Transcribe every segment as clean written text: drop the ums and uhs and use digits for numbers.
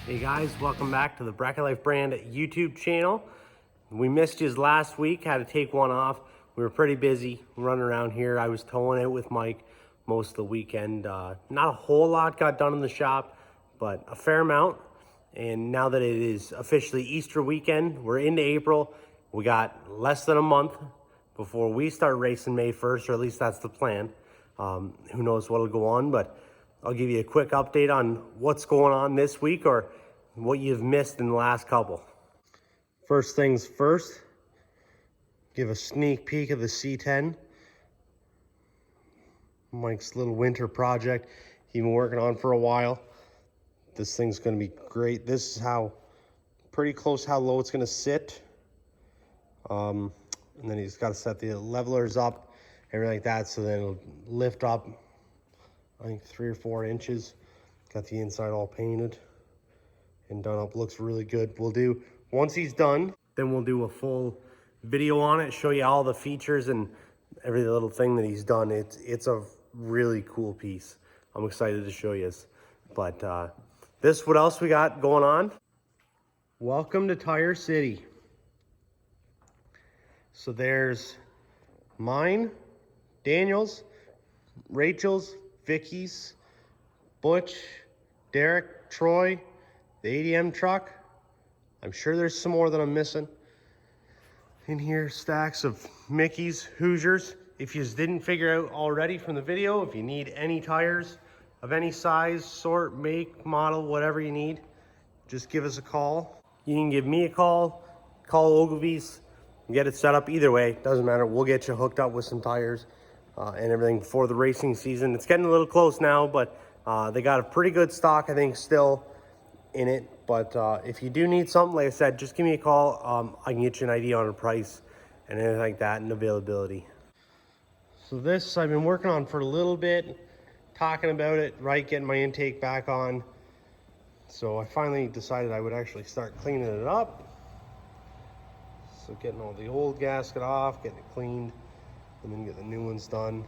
Hey guys, welcome back to the BracketLife brand YouTube channel. We missed you last week, had to take one off. We were pretty busy running around here. I was towing it with Mike most of the weekend. Not a whole lot got done in the shop, but a fair amount. And now that it is officially Easter weekend, we're into April. We got less than a month before we start racing May 1st, or at least that's the plan. Who knows what'll go on, but I'll give you a quick update on what's going on this week or what you've missed in the last couple. First things first, give a sneak peek of the C10. Mike's little winter project he's been working on for a while. This thing's gonna be great. This is pretty close how low it's gonna sit. And then he's gotta set the levelers up, everything like that, so then it'll lift up, I think 3 or 4 inches. Got the inside all painted and done up. Looks really good. Once he's done, then we'll do a full video on it, show you all the features and every little thing that he's done. It's a really cool piece. I'm excited to show you. But what else we got going on? Welcome to Tire City. So there's mine, Daniel's, Rachel's, Vicky's, Butch, Derek, Troy, the ADM truck. I'm sure there's some more that I'm missing. In here, stacks of Mickey's, Hoosiers. If you didn't figure out already from the video, if you need any tires of any size, sort, make, model, whatever you need, just give us a call. You can give me a call Ogilvy's, and get it set up. Either way, doesn't matter. We'll get you hooked up with some tires and everything for the racing season. It's getting a little close now, but they got a pretty good stock, I think, still in it. But if you do need something, like I said, just give me a call. I can get you an idea on a price and anything like that and availability. So this I've been working on for a little bit, talking about it, right, getting my intake back on. So I finally decided I would actually start cleaning it up. So getting all the old gasket off, getting it cleaned, and then get the new ones done.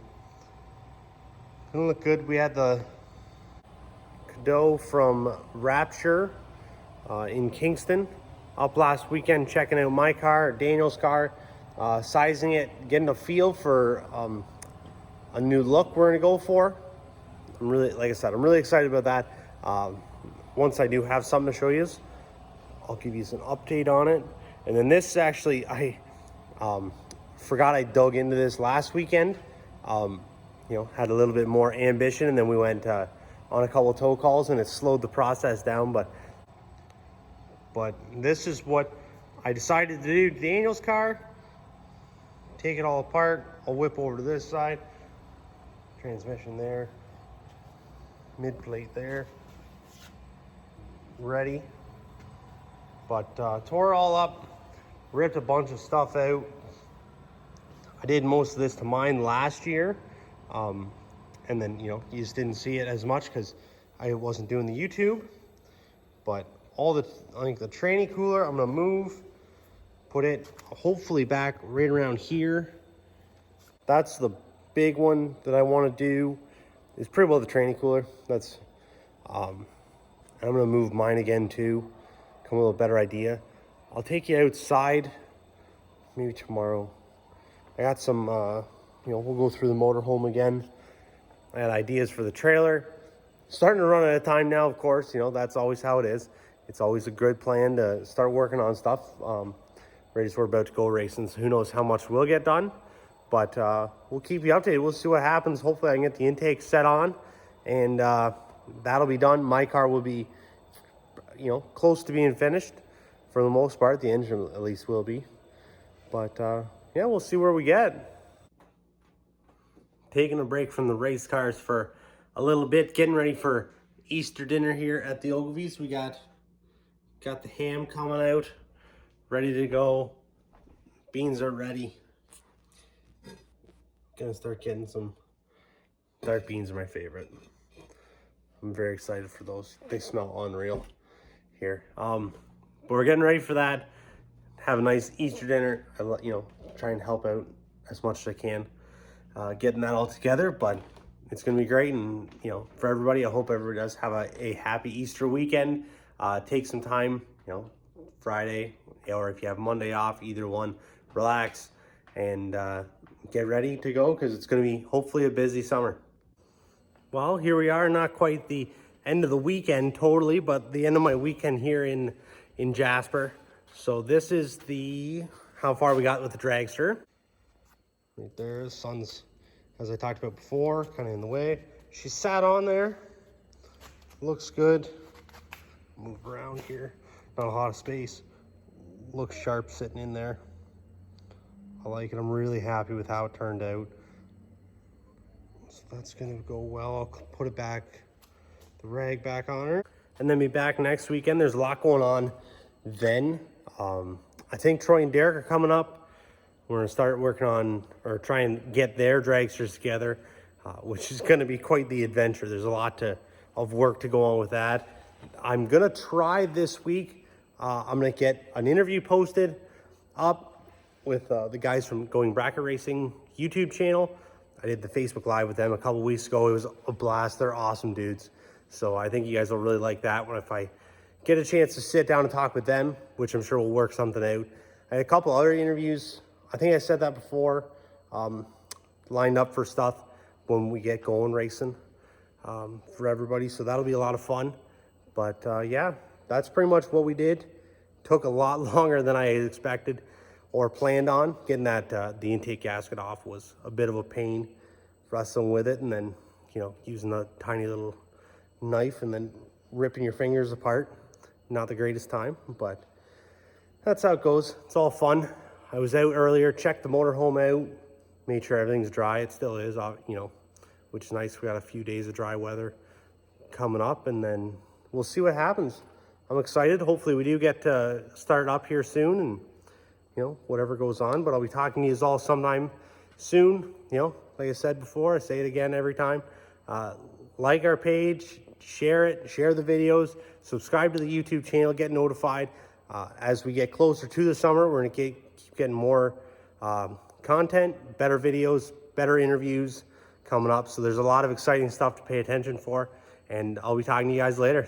Gonna look good. We had the Cadeau from Rapture in Kingston up last weekend, checking out my car, Daniel's car, sizing it, getting a feel for a new look we're gonna go for. Like I said, I'm really excited about that. Once I do have something to show you, I'll give you an update on it. And then this actually, I forgot I dug into this last weekend. Had a little bit more ambition, and then we went on a couple of tow calls, and it slowed the process down. But this is what I decided to do to Daniel's car. Take it all apart. I'll whip over to this side. Transmission there. Mid plate there. Ready. But tore it all up. Ripped a bunch of stuff out. I did most of this to mine last year. And then, you just didn't see it as much because I wasn't doing the YouTube. But I think the tranny cooler, I'm gonna move, put it hopefully back right around here. That's the big one that I want to do. It's pretty well the tranny cooler. I'm gonna move mine again too. Come with a little better idea. I'll take you outside maybe tomorrow. I got some, we'll go through the motorhome again. I had ideas for the trailer. Starting to run out of time now, of course. That's always how it is. It's always a good plan to start working on stuff. Right as we're about to go racing, so who knows how much we'll get done. But we'll keep you updated. We'll see what happens. Hopefully I can get the intake set on, and that'll be done. My car will be, close to being finished for the most part. The engine at least will be. But yeah, we'll see where we get. Taking a break from the race cars for a little bit, getting ready for Easter dinner here at the Ogilvy's. We got the ham coming out, ready to go. Beans are ready. Gonna start getting some dark beans, are my favorite. I'm very excited for those. They smell unreal here. But we're getting ready for that. Have a nice Easter dinner. Try and help out as much as I can getting that all together. But it's gonna be great, and for everybody, I hope everybody does have a happy Easter weekend. take some time, Friday, or if you have Monday off, either one, relax and get ready to go, because it's going to be hopefully a busy summer. Well, here we are, not quite the end of the weekend totally, but the end of my weekend here in Jasper. So this is how far we got with the dragster. Right there, the sun's, as I talked about before, kind of in the way. She sat on there, looks good. Move around here, not a lot of space. Looks sharp sitting in there. I like it. I'm really happy with how it turned out. So that's gonna go well. I'll put it back, the rag back on her, and then be back next weekend. There's a lot going on then. I think Troy and Derek are coming up. We're gonna start working on, or try and get their dragsters together, which is gonna be quite the adventure. There's a lot of work to go on with that. I'm gonna try this week. I'm gonna get an interview posted up with the guys from Going Bracket Racing YouTube channel. I did the Facebook Live with them a couple weeks ago. It was a blast. They're awesome dudes. So I think you guys will really like that one if I get a chance to sit down and talk with them, which I'm sure will work something out. I had a couple other interviews. I think I said that before, lined up for stuff when we get going racing for everybody. So that'll be a lot of fun. But yeah, that's pretty much what we did. Took a lot longer than I had expected or planned on. Getting that the intake gasket off was a bit of a pain, wrestling with it, and then using a tiny little knife and then ripping your fingers apart. Not the greatest time, but that's how it goes. It's all fun. I was out earlier, checked the motorhome out, made sure everything's dry. It still is, which is nice. We got a few days of dry weather coming up, and then we'll see what happens. I'm excited. Hopefully we do get to start up here soon, and whatever goes on. But I'll be talking to you all sometime soon. Like I said before, I say it again every time. Like our page, share it, share the videos, subscribe to the YouTube channel, get notified. As we get closer to the summer, we're gonna keep getting more content, better videos, better interviews coming up. So there's a lot of exciting stuff to pay attention for, and I'll be talking to you guys later.